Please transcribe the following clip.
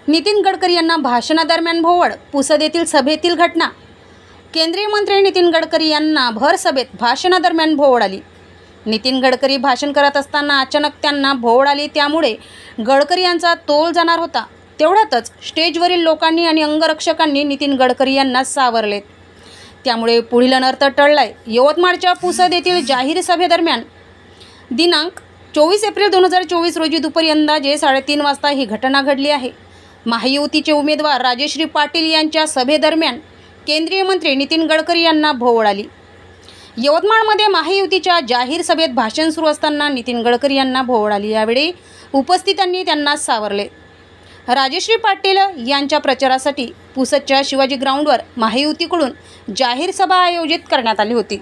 नितीन गडकरी यांना भाषणादरम्यान भोवळ, पुसद येथील सभेतील घटना। केंद्रीय मंत्री नितीन गडकरी यांना भर सभेत भाषणादरम्यान भोवळ आली। नितीन गडकरी भाषण करत असताना अचानक त्यांना भोवळ आली, त्यामुळे गडकरी यांचा तोल जाणार होता। तेवढ्यातच स्टेजवरील लोकांनी आणि अंगरक्षकांनी नितीन गडकरी यांना सावरले, त्यामुळे पुढील अनर्थ टळलाय। यवतमाळच्या पुसद येथील जाहीर सभेदरम्यान दिनांक 24 एप्रिल 2024 रोजी दुपारी अंदाजे 3:30 वाजता ही घटना घडली आहे। महायुतीचे उमेदवार राजेश्री पाटील यांच्या सभेदरम्यान केंद्रीय मंत्री नितीन गडकरी यांना भोवळ आली। यवतमाळमध्ये महायुतीच्या जाहीर सभेत भाषण सुरू असताना नितीन गडकरी यांना भोवळ आली। यावेळी उपस्थितांनी त्यांना सावरले। राजेश्री पाटील यांच्या प्रचारासाठी पुसदच्या शिवाजी ग्राउंडवर महायुतीकडून जाहीर सभा आयोजित करण्यात आली होती।